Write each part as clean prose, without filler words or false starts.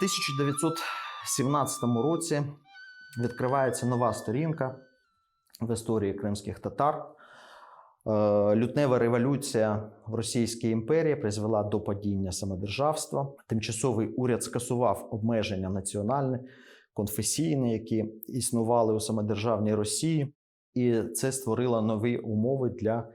В 1917 році відкривається нова сторінка в історії кримських татар. Лютнева революція в Російській імперії призвела до падіння самодержавства. Тимчасовий уряд скасував обмеження національні, конфесійні, які існували у самодержавній Росії. І це створило нові умови для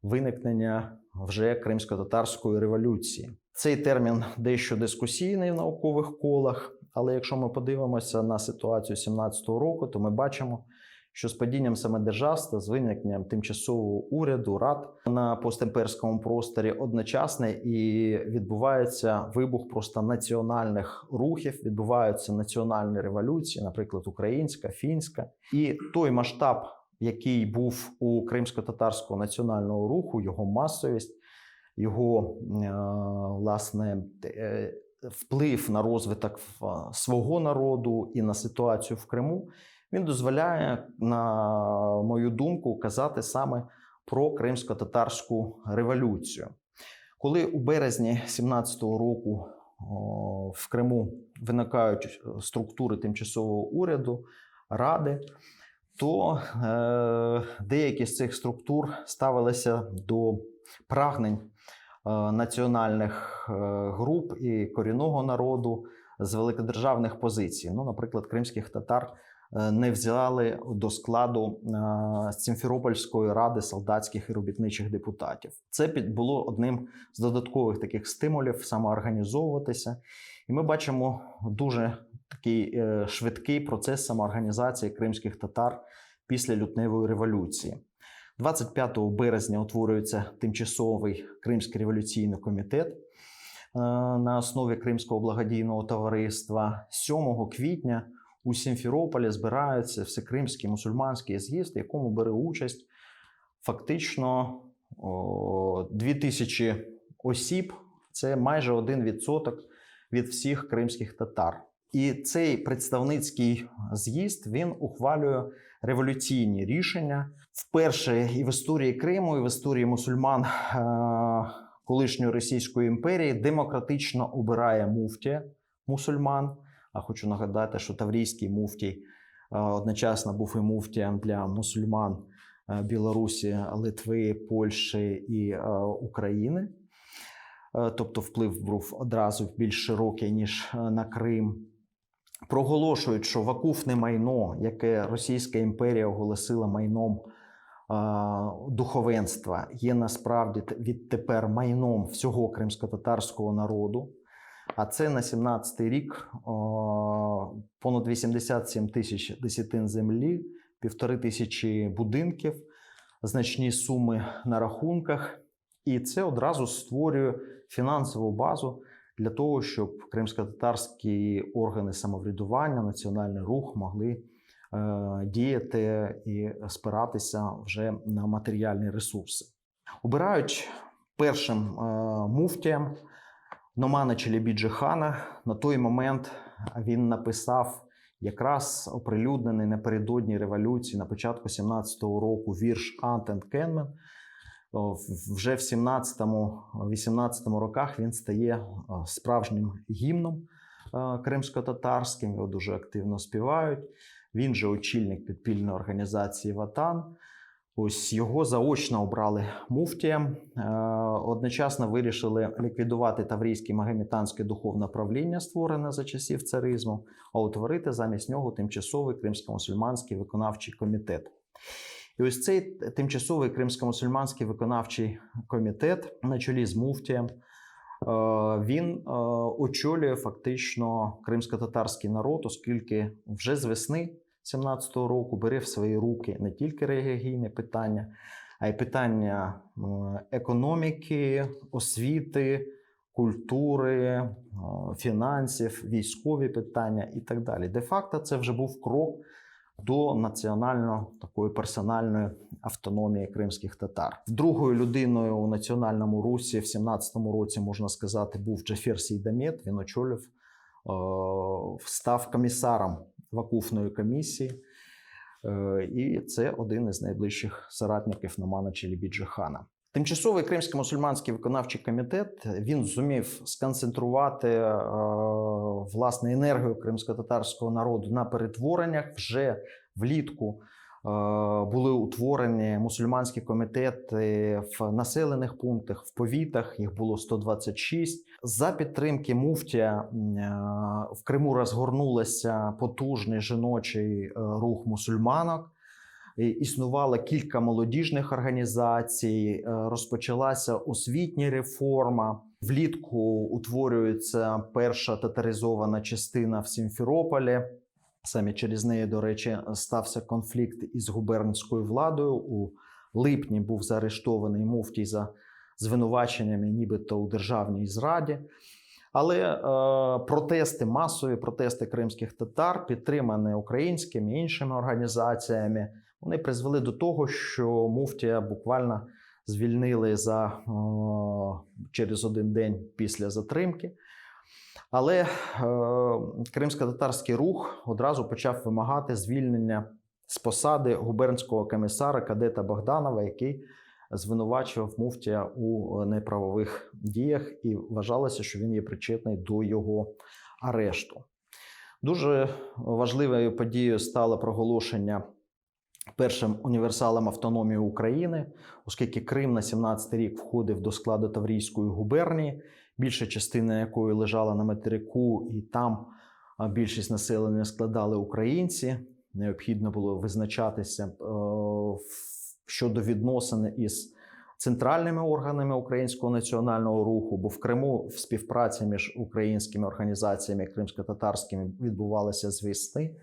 виникнення вже кримсько-татарської революції. Цей термін дещо дискусійний в наукових колах, але якщо ми подивимося на ситуацію 17-го року, то ми бачимо, що з падінням самодержавства, з виникненням тимчасового уряду, рад на постімперському просторі одночасно і відбувається вибух просто національних рухів, відбуваються національні революції, наприклад, українська, фінська. І той масштаб, який був у кримсько-татарського національного руху, його масовість, його, власне, вплив на розвиток свого народу і на ситуацію в Криму, він дозволяє, на мою думку, казати саме про кримсько-татарську революцію. Коли у березні 17-го року в Криму виникають структури тимчасового уряду, ради, то деякі з цих структур ставилися до прагнень національних груп і корінного народу з великодержавних позицій. Ну, наприклад, кримських татар не взяли до складу Сімферопольської ради солдатських і робітничих депутатів. Це було одним з додаткових таких стимулів самоорганізовуватися. І ми бачимо дуже такий швидкий процес самоорганізації кримських татар після Лютневої революції. 25 березня утворюється тимчасовий Кримський революційний комітет на основі Кримського благодійного товариства. 7 квітня у Сімферополі збирається Всекримський мусульманський з'їзд, в якому бере участь фактично 2000 осіб. Це майже 1% від всіх кримських татар. І цей представницький з'їзд, він ухвалює революційні рішення. Вперше і в історії Криму, і в історії мусульман колишньої Російської імперії демократично обирає муфтія мусульман. А хочу нагадати, що Таврійський муфтій одночасно був і муфтієм для мусульман Білорусі, Литви, Польщі і України. Тобто вплив був одразу більш широкий, ніж на Крим. Проголошують, що вакуфне майно, яке Російська імперія оголосила майном духовенства, є насправді відтепер майном всього кримсько-татарського народу. А це на 17-й рік понад 87 тисяч десятин землі, 1500 будинків, значні суми на рахунках. І це одразу створює фінансову базу для того, щоб кримсько-татарські органи самоврядування, національний рух могли діяти і спиратися вже на матеріальні ресурси. Обирають першим муфтієм Номана Челебіджи-хана. На той момент він написав якраз оприлюднений напередодні революції на початку 17-го року вірш «Ant and Kenman». Вже в 17-18 роках він стає справжнім гімном кримсько-татарським, його дуже активно співають. Він же очільник підпільної організації «Ватан». Ось його заочно обрали муфтієм. Одночасно вирішили ліквідувати Таврійське магометанське духовне правління, створене за часів царизму, а утворити замість нього тимчасовий Кримсько-мусульманський виконавчий комітет. І ось цей тимчасовий Кримсько-мусульманський виконавчий комітет на чолі з муфтієм, він очолює фактично кримсько-татарський народ, оскільки вже з весни 17-го року бере в свої руки не тільки релігійне питання, а й питання економіки, освіти, культури, фінансів, військові питання і так далі. Де-факто це вже був крок до національно-такої персональної автономії кримських татар. Другою людиною у національному русі в 17-му році, можна сказати, був Джафер Сейдамет. Він очолив, став комісаром вакуфної комісії. І це один із найближчих соратників Номана Челебіджи-хана. Тимчасовий Кримський мусульманський виконавчий комітет, він зумів сконцентрувати власне енергію кримськотатарського народу на перетвореннях. Вже влітку були утворені мусульманські комітети в населених пунктах, в повітах, їх було 126. За підтримки муфтія в Криму розгорнувся потужний жіночий рух мусульманок. Існувало кілька молодіжних організацій, розпочалася освітня реформа. Влітку утворюється перша татаризована частина в Сімферополі. Саме через неї, до речі, стався конфлікт із губернською владою. У липні був заарештований муфтій за звинуваченнями нібито у державній зраді. Але протести, масові протести кримських татар, підтримані українськими і іншими організаціями, вони призвели до того, що муфтія буквально звільнили через один день після затримки. Але кримськотатарський рух одразу почав вимагати звільнення з посади губернського комісара кадета Богданова, який звинувачував муфтія у неправових діях, і вважалося, що він є причетний до його арешту. Дуже важливою подією стало проголошення першим універсалом автономії України, оскільки Крим на 17-й рік входив до складу Таврійської губернії, більша частина якої лежала на материку, і там більшість населення складали українці. Необхідно було визначатися щодо відносин із центральними органами українського національного руху, бо в Криму в співпраці між українськими організаціями кримськотатарськими відбувалися з весни.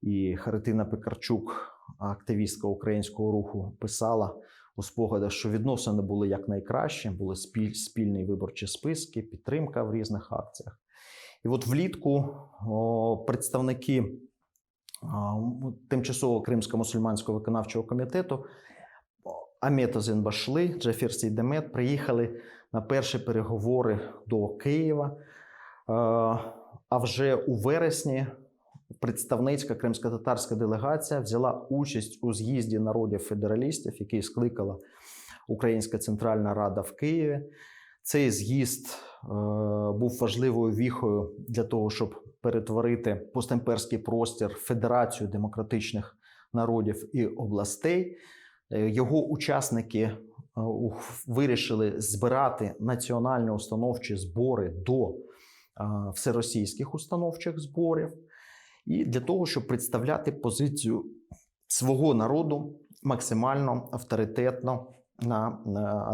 І Харитина Пекарчук, активістка українського руху, писала у спогадах, що відносини були якнайкращі, були спільні виборчі списки, підтримка в різних акціях. І от влітку представники тимчасового Кримського мусульманського виконавчого комітету Амет Озенбашли, Джафер Сейдамет приїхали на перші переговори до Києва. А вже у вересні представницька кримськотатарська делегація взяла участь у з'їзді народів-федералістів, який скликала Українська Центральна Рада в Києві. Цей з'їзд був важливою віхою для того, щоб перетворити постімперський простір в Федерацію демократичних народів і областей. Його учасники вирішили збирати національні установчі збори до всеросійських установчих зборів. І для того, щоб представляти позицію свого народу максимально авторитетно на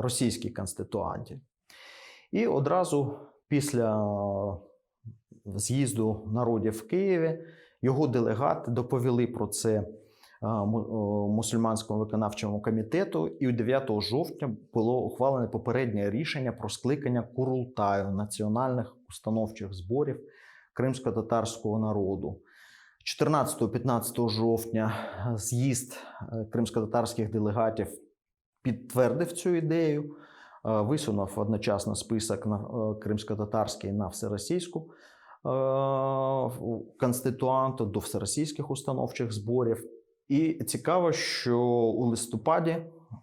російській конституанті. І одразу після з'їзду народів в Києві його делегати доповіли про це мусульманському виконавчому комітету, і 9 жовтня було ухвалене попереднє рішення про скликання Курултаю національних установчих зборів кримськотатарського народу. 14-15 жовтня з'їзд кримськотатарських делегатів підтвердив цю ідею, висунув одночасно список на кримськотатарський на всеросійську конституанту, до всеросійських установчих зборів. І цікаво, що у листопаді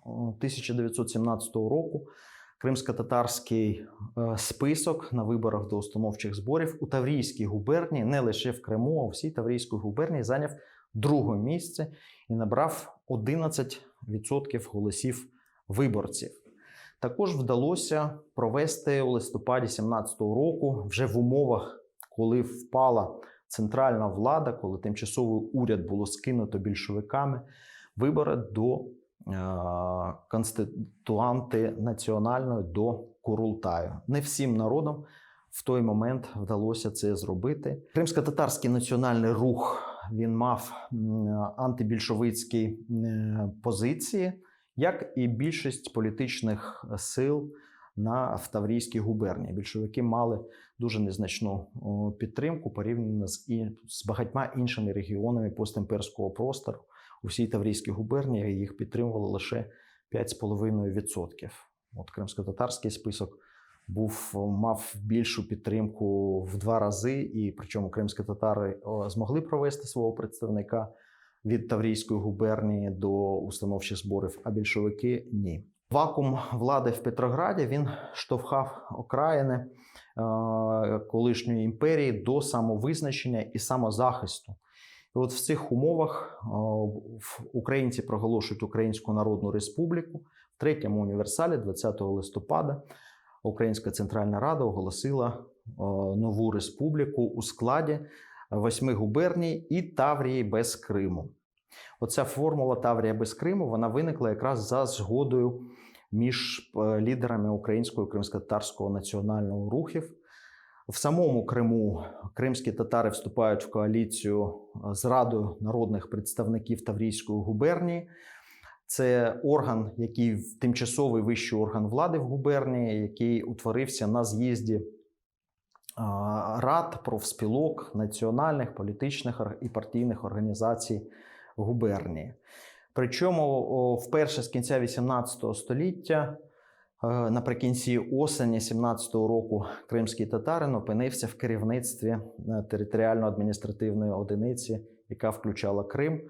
1917 року кримськотатарський список на виборах до установчих зборів у Таврійській губернії, не лише в Криму, а у всій Таврійській губернії, зайняв друге місце і набрав 11% голосів виборців. Також вдалося провести у листопаді 2017 року, вже в умовах, коли впала центральна влада, коли тимчасовий уряд було скинуто більшовиками, вибори до конституанти національної, до Курултаю. Не всім народам в той момент вдалося це зробити. Кримськотатарський національний рух, він мав антибільшовицькі позиції, як і більшість політичних сил в Таврійській губернії. Більшовики мали дуже незначну підтримку порівняно з багатьма іншими регіонами постімперського простору. У всій Таврійській губернії їх підтримувало лише 5,5%. От кримськотатарський список мав більшу підтримку в 2 рази, і причому кримські татари змогли провести свого представника від Таврійської губернії до установчих зборів, а більшовики – ні. Вакуум влади в Петрограді, він штовхав окраїни колишньої імперії до самовизначення і самозахисту. І от в цих умовах українці проголошують Українську Народну Республіку. В Третьому універсалі 20 листопада Українська Центральна Рада оголосила нову республіку у складі 8 губерній і Таврії без Криму. Оця формула Таврія без Криму, вона виникла якраз за згодою між лідерами українського і кримськотатарського національного рухів. В самому Криму кримські татари вступають в коаліцію з Радою народних представників Таврійської губернії. Це орган, який тимчасовий вищий орган влади в губернії, який утворився на з'їзді рад, профспілок, національних, політичних і партійних організацій губернії. Причому вперше з кінця 18 століття, наприкінці осені 17-го року, кримський татарин опинився в керівництві територіально-адміністративної одиниці, яка включала Крим.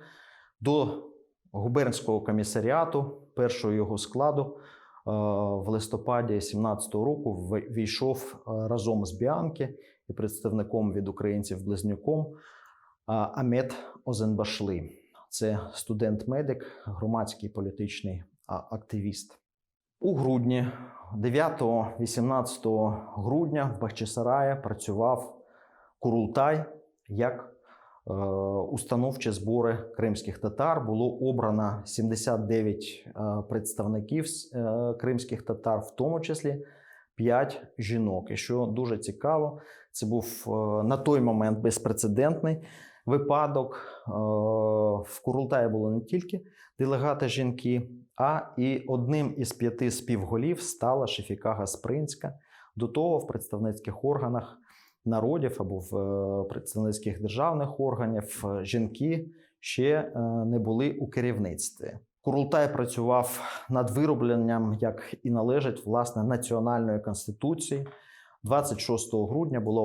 До губернського комісаріату, першого його складу, в листопаді 17-го року війшов разом з Біанки і представником від українців-близнюком Амет Озенбашли. Це студент-медик, громадський політичний активіст. У грудні, 9-18 грудня в Бахчисараї працював Курултай як установчі збори кримських татар. Було обрано 79 представників кримських татар, в тому числі 5 жінок. І що дуже цікаво, це був на той момент безпрецедентний випадок. В Курултаї було не тільки делегати жінки, а і одним із 5 співголів стала Шефіка Гаспринська. До того в представницьких органах народів або в представницьких державних органів жінки ще не були у керівництві. Курултай працював над виробленням, як і належить, власне, національної конституції. 26 грудня були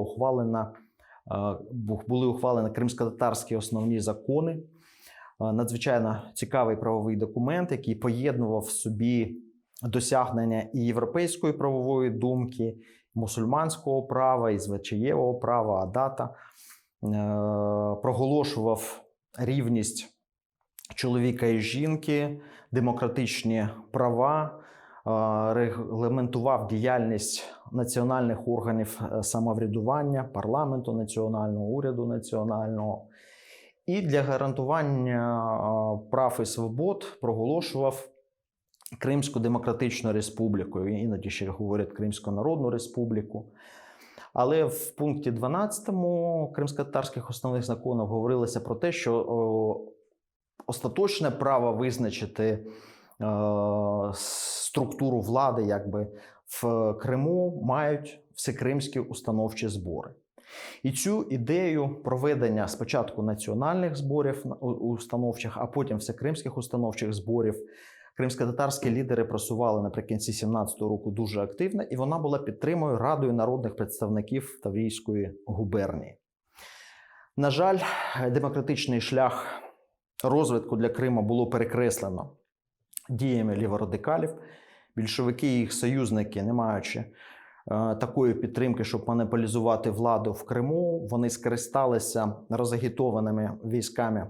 ухвалені кримськотатарські основні закони. Надзвичайно цікавий правовий документ, який поєднував в собі досягнення і європейської правової думки, мусульманського права, і звичаєвого права, адата, проголошував рівність чоловіка і жінки, демократичні права, регламентував діяльність національних органів самоврядування, парламенту національного, уряду національного. І для гарантування прав і свобод проголошував Кримську Демократичну Республіку, іноді ще говорять Кримську Народну Республіку. Але в пункті 12 кримськотатарських основних законів говорилося про те, що остаточне право визначити структуру влади якби в Криму мають всекримські установчі збори. І цю ідею проведення спочатку національних зборів установчих, а потім всекримських установчих зборів кримськотатарські лідери просували наприкінці 17-го року дуже активно, і вона була підтримана Радою народних представників Таврійської губернії. На жаль, демократичний шлях розвитку для Криму було перекреслено діями ліворадикалів. Більшовики і їх союзники, не маючи такої підтримки, щоб монополізувати владу в Криму, вони скористалися розагітованими військами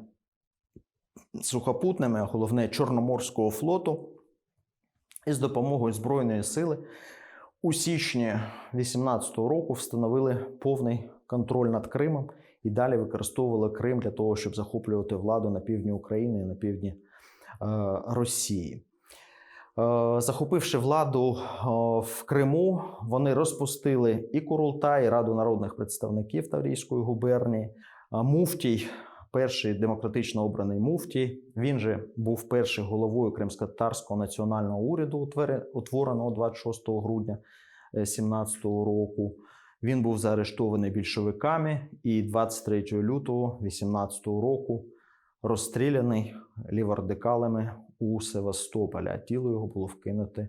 сухопутними, а головне Чорноморського флоту, і з допомогою Збройної сили у січні 18-го року встановили повний контроль над Кримом і далі використовували Крим для того, щоб захоплювати владу на півдні України і на півдні Росії. Захопивши владу в Криму, вони розпустили і Курултай, і Раду народних представників Таврійської губернії. Муфтій, перший демократично обраний муфтій, він же був першим головою кримськотатарського національного уряду, утвореного 26 грудня 17 року. Він був заарештований більшовиками і 23 лютого 18 року розстріляний ліворадикалами у Севастополі, а тіло його було вкинуте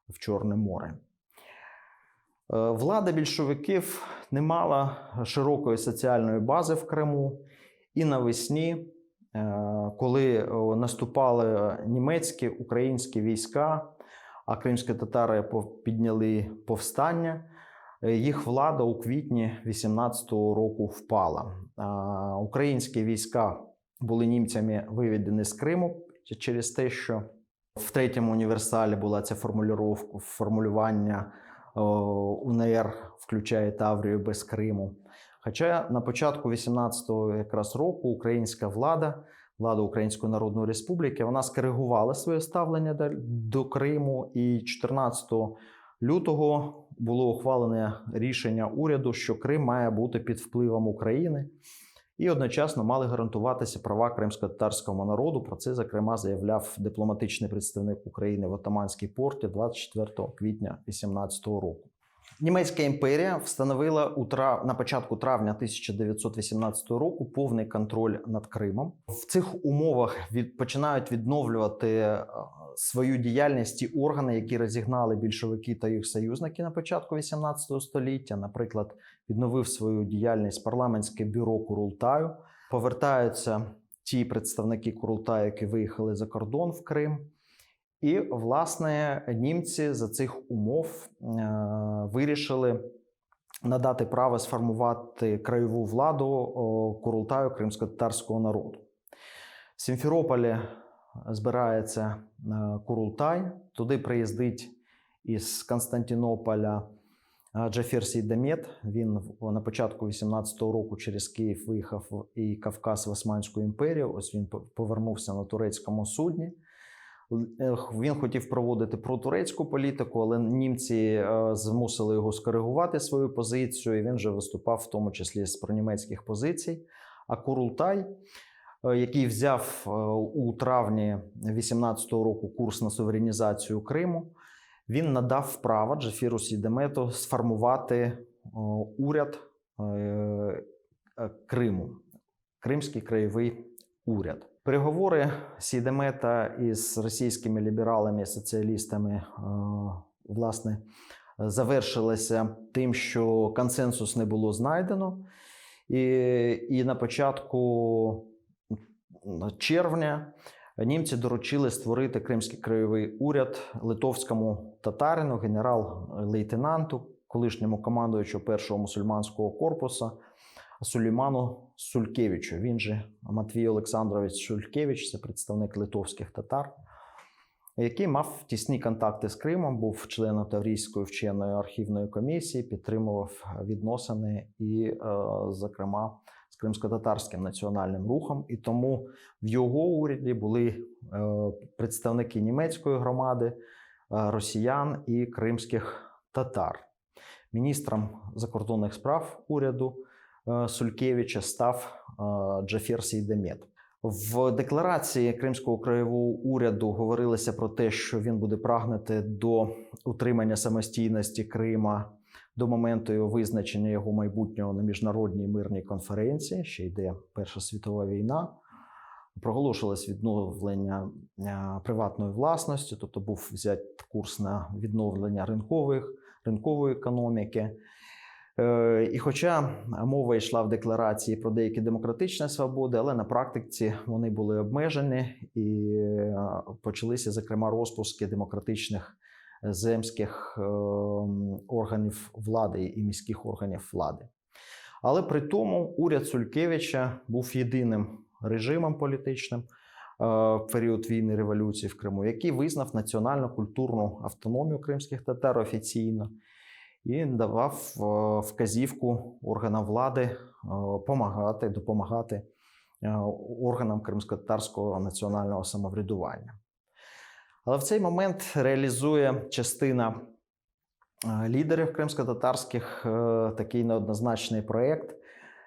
в Чорне море. Влада більшовиків не мала широкої соціальної бази в Криму, і навесні, коли наступали німецькі, українські війська, а кримські татари підняли повстання. Їх влада у квітні 18-го року впала. Українські війська були німцями виведені з Криму через те, що в третьому універсалі була ця формулювання УНР включає Таврію без Криму. Хоча на початку 18-го якраз року українська влада Української Народної Республіки, вона скоригувала своє ставлення до Криму, і 14 лютого було ухвалене рішення уряду, що Крим має бути під впливом України, і одночасно мали гарантуватися права кримськотатарського народу. Про це, зокрема, заявляв дипломатичний представник України в Отаманській порті 24 квітня 18 року. Німецька імперія встановила на початку травня 1918 року повний контроль над Кримом. В цих умовах починають відновлювати свою діяльність ті органи, які розігнали більшовики та їх союзники на початку 18 століття. Наприклад, відновив свою діяльність парламентське бюро Курултаю. Повертаються ті представники Курултаю, які виїхали за кордон в Крим. І, власне, німці за цих умов вирішили надати право сформувати краєву владу Курултаю кримськотатарського народу. В Сімферополі збирається Курултай, туди приїздить із Константинополя Джафер Сейдамет. Він на початку 18-го року через Київ виїхав і Кавказ в Османську імперію. Ось він повернувся на турецькому судні. Він хотів проводити протурецьку політику, але німці змусили його скоригувати свою позицію, і він вже виступав в тому числі з пронімецьких позицій. А Курултай, який взяв у травні 18-го року курс на суверенізацію Криму, він надав право Джаферу Сейдамету сформувати уряд Криму, Кримський краєвий уряд. Переговори Сейдамета із російськими лібералами і соціалістами, власне, завершилися тим, що консенсус не було знайдено. І на початку червня німці доручили створити Кримський краєвий уряд литовському татарину, генерал-лейтенанту, колишньому командуючу першого мусульманського корпусу Сулейману Сулькевичу. Він же Матвій Олександрович Сулькевич, це представник литовських татар, який мав тісні контакти з Кримом, був членом Таврійської вченої архівної комісії, підтримував відносини і, зокрема, з кримськотатарським національним рухом. І тому в його уряді були представники німецької громади, росіян і кримських татар. Міністром закордонних справ уряду Сулькевича став Джафер Сейдамет. В декларації Кримського краєвого уряду говорилося про те, що він буде прагнути до утримання самостійності Крима до моменту його визначення його майбутнього на міжнародній мирній конференції. Ще йде Перша світова війна. Проголошувалось відновлення приватної власності, тобто був взят курс на відновлення ринкової економіки. І хоча мова йшла в декларації про деякі демократичні свободи, але на практиці вони були обмежені і почалися, зокрема, розпуски демократичних земських органів влади і міських органів влади. Але при тому уряд Сулькевича був єдиним режимом політичним в період війни революції в Криму, який визнав національно-культурну автономію кримських татар офіційно і давав вказівку органам влади допомагати органам кримськотатарського національного самоврядування. Але в цей момент реалізує частина лідерів кримськотатарських такий неоднозначний проєкт,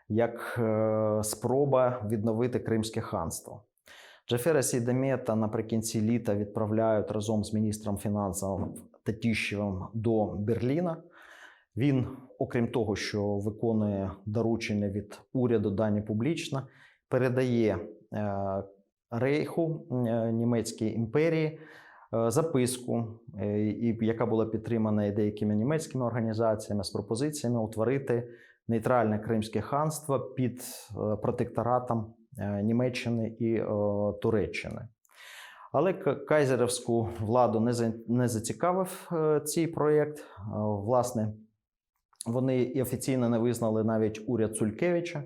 як спроба відновити Кримське ханство. Джафера Сейдамета наприкінці літа відправляють разом з міністром фінансів Татіщевим до Берліна. Він, окрім того, що виконує доручення від уряду дані публічно, передає Рейху, Німецькій імперії, записку, яка була підтримана і деякими німецькими організаціями з пропозиціями утворити нейтральне Кримське ханство під протекторатом Німеччини і Туреччини. Але кайзерівську владу не зацікавив цей проєкт. Власне, вони і офіційно не визнали навіть уряд Цулькевича.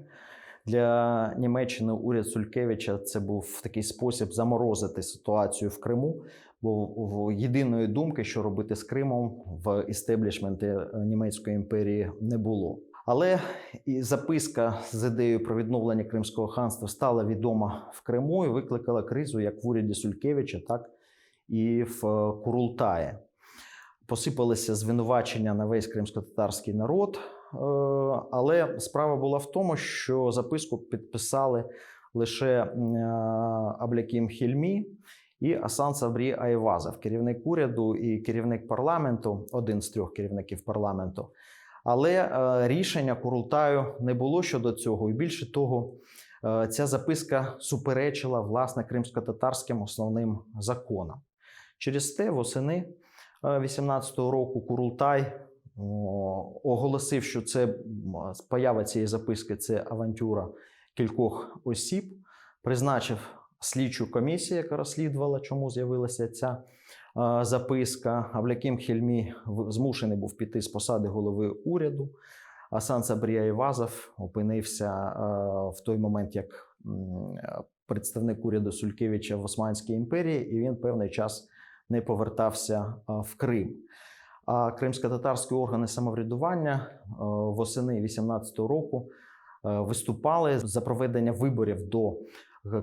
Для Німеччини уряд Цулькевича це був такий спосіб заморозити ситуацію в Криму, бо єдиної думки, що робити з Кримом, в істеблішменті Німецької імперії не було. Але і записка з ідеєю про відновлення Кримського ханства стала відома в Криму і викликала кризу як в уряді Цулькевича, так і в Курултаї. Посипалися звинувачення на весь кримськотатарський народ, але справа була в тому, що записку підписали лише Абляким Хільмі і Асан Сабрі Айвазов, керівник уряду і керівник парламенту, один з трьох керівників парламенту. Але рішення Курултаю не було щодо цього. І більше того, ця записка суперечила, власне, кримськотатарським основним законам. Через те восени 18-го року Курултай оголосив, що це поява цієї записки – це авантюра кількох осіб, призначив слідчу комісію, яка розслідувала, чому з'явилася ця записка. Абляким Хільмі змушений був піти з посади голови уряду. Асан Сабрі Айвазов опинився в той момент як представник уряду Цулькевича в Османській імперії, і він певний час не повертався в Крим. А кримськотатарські органи самоврядування восени 18-го року виступали за проведення виборів до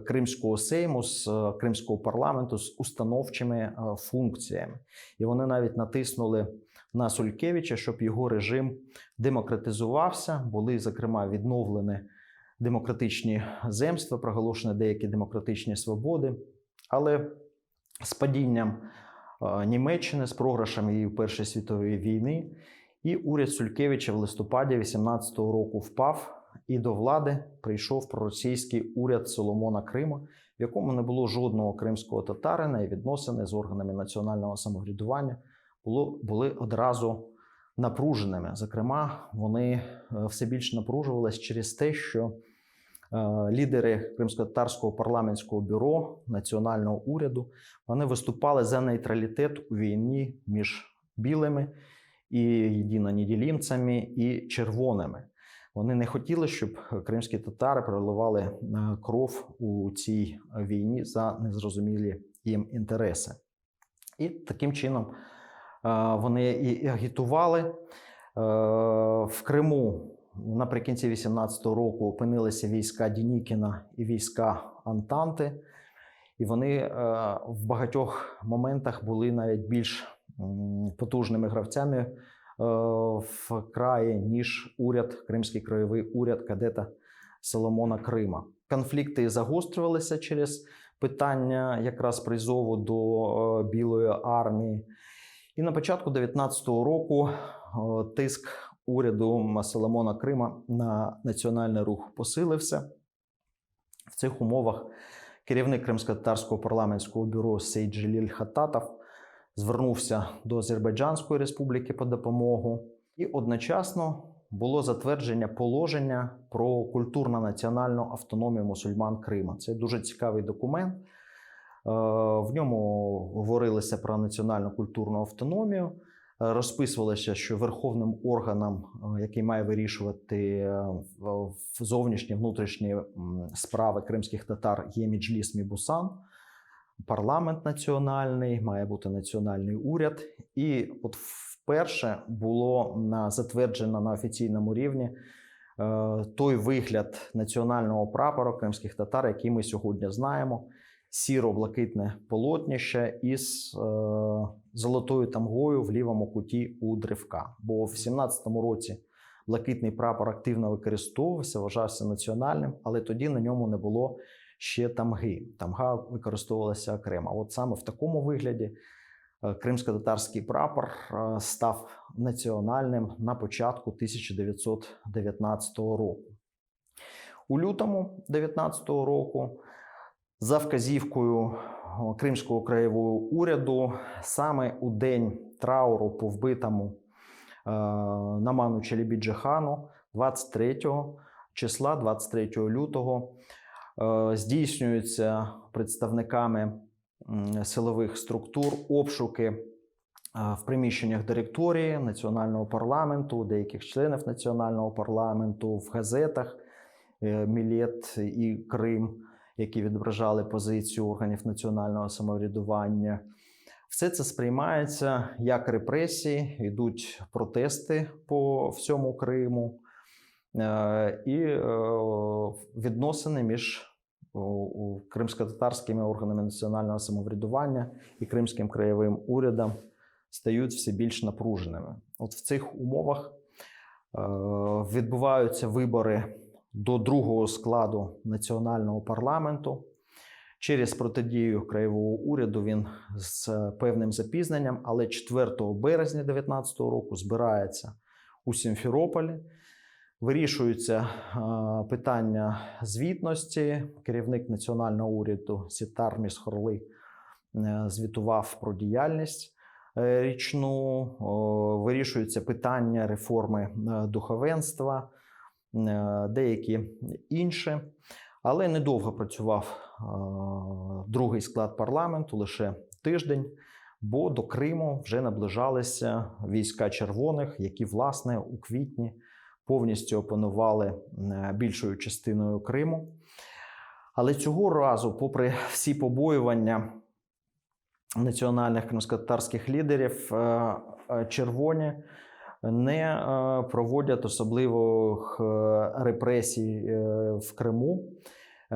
Кримського сейму, з Кримського парламенту з установчими функціями. І вони навіть натиснули на Цулькевича, щоб його режим демократизувався. Були, зокрема, відновлені демократичні земства, проголошені деякі демократичні свободи. Але з падінням Німеччини, з програшем її в Першій світовій війни, і уряд Цулькевича в листопаді 18-го року впав, і до влади прийшов проросійський уряд Соломона Крима, в якому не було жодного кримського татарина, і відносини з органами національного самоврядування були одразу напруженими. Зокрема, вони все більше напружувалися через те, що лідери Кримськотатарського парламентського бюро, національного уряду, вони виступали за нейтралітет у війні між білими і єдинонеділімцями і червоними. Вони не хотіли, щоб кримські татари проливали кров у цій війні за незрозумілі їм інтереси. І таким чином вони і агітували. В Криму наприкінці 18-го року опинилися війська Дінікіна і війська Антанти. І вони в багатьох моментах були навіть більш потужними гравцями в краї, ніж Кримський краєвий уряд кадета Соломона Крима. Конфлікти загострювалися через питання якраз призову до Білої армії. І на початку 19-го року тиск уряду Соломона Крима на національний рух посилився. В цих умовах керівник Кримськотатарського парламентського бюро Сейд Джеліль Хаттатов звернувся до Азербайджанської республіки по допомогу. І одночасно було затвердження положення про культурно-національну автономію мусульман Крима. Це дуже цікавий документ. В ньому говорилося про національну культурну автономію. Розписувалося, що верховним органом, який має вирішувати зовнішні, внутрішні справи кримських татар, є Меджліс Мібусан, парламент національний, має бути національний уряд. І от вперше було затверджено на офіційному рівні той вигляд національного прапора кримських татар, який ми сьогодні знаємо. Сіро-блакитне полотнище із золотою тамгою в лівому куті у древка. Бо в 17-му році блакитний прапор активно використовувався, вважався національним, але тоді на ньому не було ще тамги. Тамга використовувалася окремо. От саме в такому вигляді кримськотатарський прапор став національним на початку 1919 року. У лютому 19-го року за вказівкою Кримського краєвого уряду саме у день трауру по вбитому Наману Челебіджи-хану 23 числа, 23 лютого, здійснюється представниками силових структур, обшуки в приміщеннях директорії Національного парламенту, деяких членів Національного парламенту, в газетах «Мілет» і «Крим», які відображали позицію органів національного самоврядування. Все це сприймається як репресії, йдуть протести по всьому Криму і відносини між кримськотатарськими органами національного самоврядування і Кримським краєвим урядом стають все більш напруженими. От в цих умовах відбуваються вибори до другого складу національного парламенту. Через протидію краєвого уряду він з певним запізненням, але 4 березня 2019 року збирається у Сімферополі. Вирішуються питання звітності. Керівник національного уряду Сетар Місхорли звітував про діяльність річну. Вирішуються питання реформи духовенства, деякі інші. Але недовго працював другий склад парламенту, лише тиждень, бо до Криму вже наближалися війська червоних, які, власне, у квітні повністю опанували більшою частиною Криму. Але цього разу, попри всі побоювання національних кримськотатарських лідерів, червоні не проводять особливих репресій в Криму.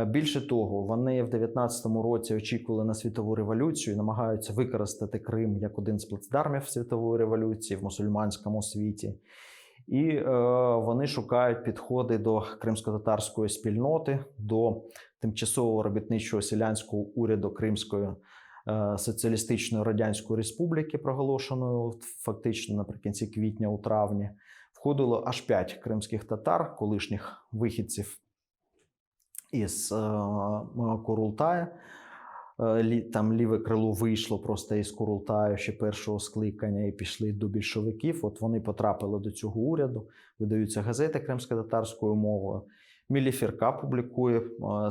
Більше того, вони в 2019 році очікували на світову революцію і намагаються використати Крим як один з плацдармів світової революції в мусульманському світі. І вони шукають підходи до кримськотатарської спільноти, до тимчасового робітничого селянського уряду Кримської Соціалістичної Радянської Республіки, проголошеної фактично наприкінці квітня, у травні, входило аж 5 кримських татар, колишніх вихідців із Курултая. Там ліве крило вийшло просто із Курултаю ще першого скликання і пішли до більшовиків. От вони потрапили до цього уряду, видаються газети кримськотатарською мовою. Мілі Фірка публікує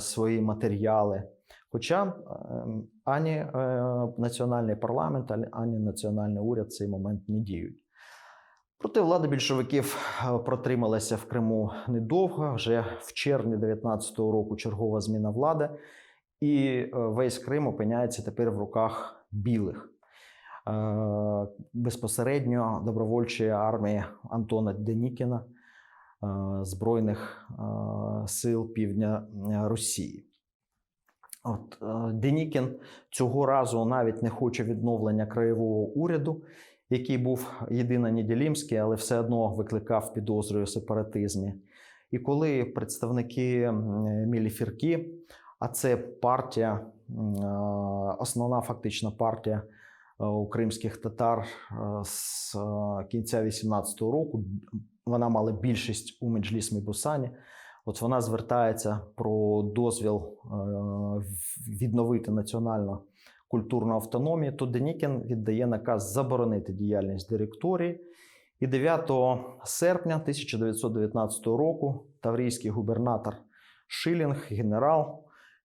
свої матеріали. Хоча ані національний парламент, ані національний уряд в цей момент не діють. Проте влада більшовиків протрималася в Криму недовго. Вже в червні 2019 року чергова зміна влади. І весь Крим опиняється тепер в руках білих. Безпосередньо добровольчої армії Антона Денікіна, Збройних сил Півдня Росії. От, Денікін цього разу навіть не хоче відновлення краєвого уряду, який був єдино-неділімський, але все одно викликав підозру у сепаратизмі. І коли представники Мілі Фірки, а це партія, основна фактична партія кримських татар з кінця 18-го року, вона мала більшість у Меджліс-Мебусані. От вона звертається про дозвіл відновити національну культурну автономію, то Денікін віддає наказ заборонити діяльність директорії. І 9 серпня 1919 року таврійський губернатор Шилінг, генерал,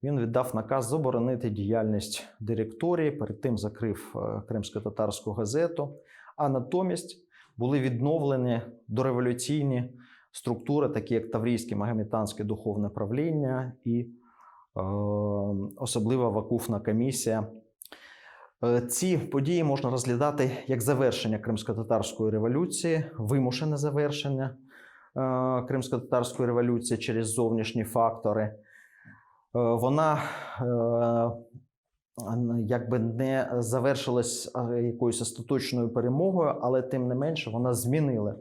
він віддав наказ заборонити діяльність директорії, перед тим закрив кримськотатарську газету, а натомість були відновлені дореволюційні структури, такі як Таврійське Магометанське духовне правління і особлива вакуфна комісія. Ці події можна розглядати як завершення кримськотатарської революції, вимушене завершення кримськотатарської революції через зовнішні фактори. Вона якби не завершилась якоюсь остаточною перемогою, але тим не менше вона змінила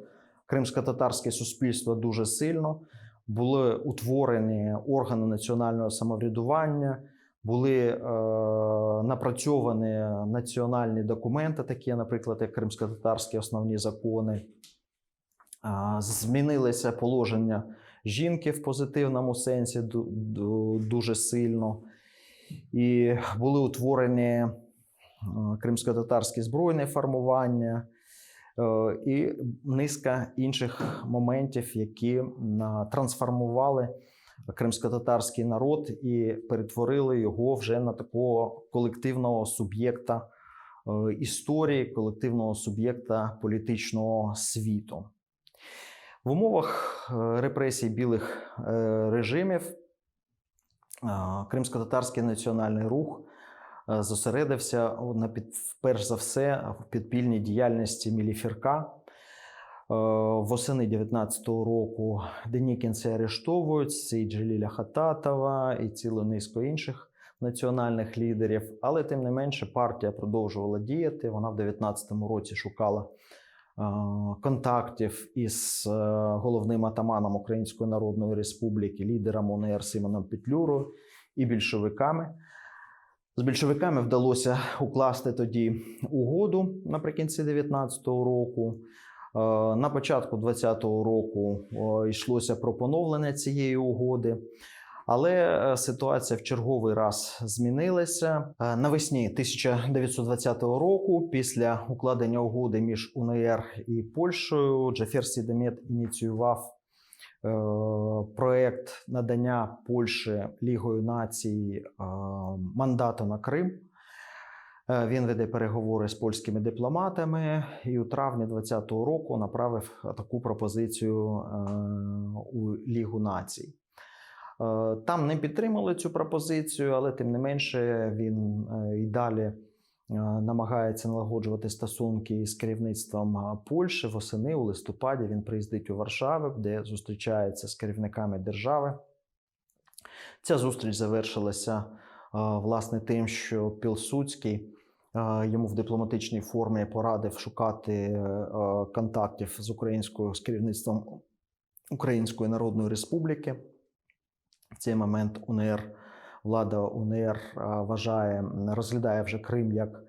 кримськотатарське суспільство дуже сильно. Були утворені органи національного самоврядування, були напрацьовані національні документи, такі, наприклад, як кримськотатарські основні закони. Змінилися положення жінки в позитивному сенсі дуже сильно. І були утворені кримськотатарські збройні формування і низка інших моментів, які трансформували кримськотатарський народ і перетворили його вже на такого колективного суб'єкта історії, колективного суб'єкта політичного світу. В умовах репресій білих режимів Кримськотатарський національний рух зосередився перш за все в підпільній діяльності Міліфірка. Восени 19-го року денікінці арештовують і Джеліля Хататова, і цілу низку інших національних лідерів. Але тим не менше партія продовжувала діяти. Вона в 19-му році шукала контактів із головним атаманом Української Народної Республіки, лідером УНР Симоном Петлюрою і більшовиками. З більшовиками вдалося укласти тоді угоду наприкінці 19-го року. На початку 20-го року йшлося про поновлення цієї угоди, але ситуація в черговий раз змінилася. Навесні 1920 року, після укладення угоди між УНР і Польщею, Джафер Сі-Демет ініціював проєкт надання Польщі Лігою націй мандату на Крим. Він веде переговори з польськими дипломатами і у травні 2020 року направив таку пропозицію у Лігу націй. Там не підтримали цю пропозицію, але тим не менше він і далі намагається налагоджувати стосунки з керівництвом Польщі. Восени, у листопаді він приїздить у Варшаву, де зустрічається з керівниками держави. Ця зустріч завершилася власне тим, що Пілсудський йому в дипломатичній формі порадив шукати контактів з керівництвом Української Народної Республіки. В цей момент влада УНР розглядає вже Крим як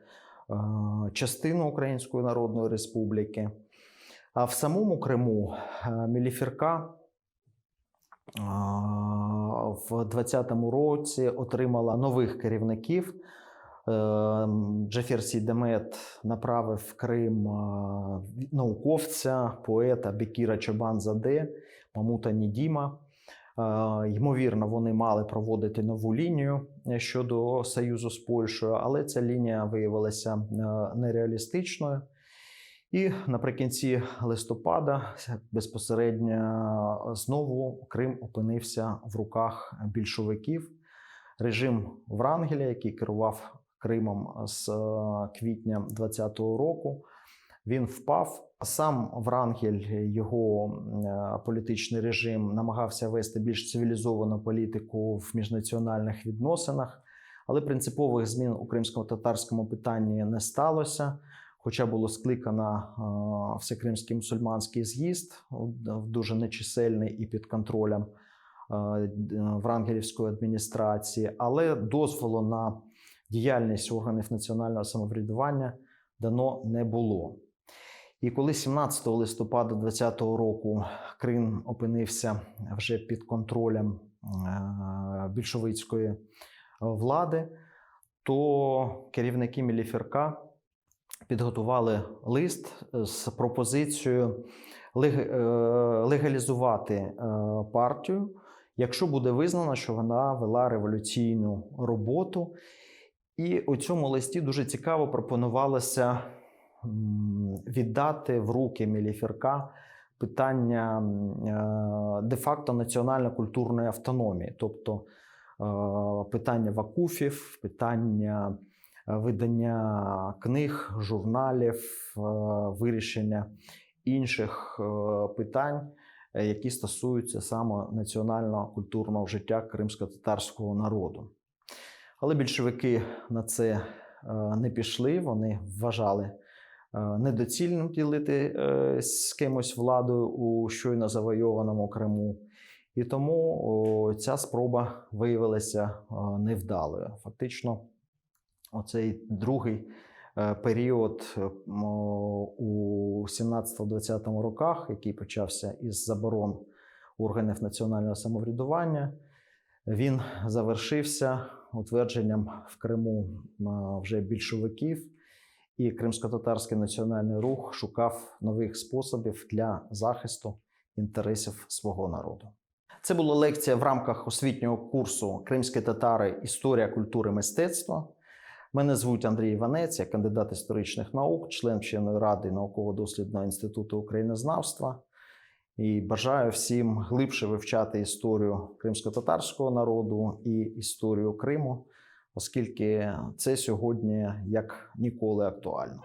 частину Української Народної Республіки. А в самому Криму Міліфірка в 2020 році отримала нових керівників. Джафер Сі-Демет направив в Крим науковця, поета Бекіра Чобан-Заде, Мамута Нідіма. Ймовірно, вони мали проводити нову лінію щодо союзу з Польщею, але ця лінія виявилася нереалістичною. І наприкінці листопада безпосередньо знову Крим опинився в руках більшовиків. Режим Врангеля, який керував Кримом з квітня 2020 року, він впав. Сам Врангель, його політичний режим, намагався вести більш цивілізовану політику в міжнаціональних відносинах, але принципових змін у кримсько-татарському питанні не сталося. Хоча було скликано Всекримський мусульманський з'їзд, дуже нечисельний і під контролем Врангелівської адміністрації, але дозволу на діяльність органів національного самоврядування дано не було. І коли 17 листопада 2020 року Крим опинився вже під контролем більшовицької влади, то керівники Міліфірка підготували лист з пропозицією легалізувати партію, якщо буде визнано, що вона вела революційну роботу. І у цьому листі дуже цікаво пропонувалося віддати в руки Міліфірка питання де-факто національно-культурної автономії, тобто питання вакуфів, питання видання книг, журналів, вирішення інших питань, які стосуються саме національно-культурного життя кримсько-татарського народу. Але більшовики на це не пішли, вони вважали недоцільним ділити з кимось владою у щойно завойованому Криму. І тому ця спроба виявилася невдалою. Фактично, оцей другий період у 17-20 роках, який почався із заборон органів національного самоврядування, він завершився утвердженням в Криму вже більшовиків, і Кримсько-татарський національний рух шукав нових способів для захисту інтересів свого народу. Це була лекція в рамках освітнього курсу «Кримські татари. Історія культури мистецтва». Мене звуть Андрій Іванець, я кандидат історичних наук, член вченої ради Науково-дослідного інституту українознавства. І бажаю всім глибше вивчати історію кримсько-татарського народу і історію Криму, оскільки це сьогодні як ніколи актуально.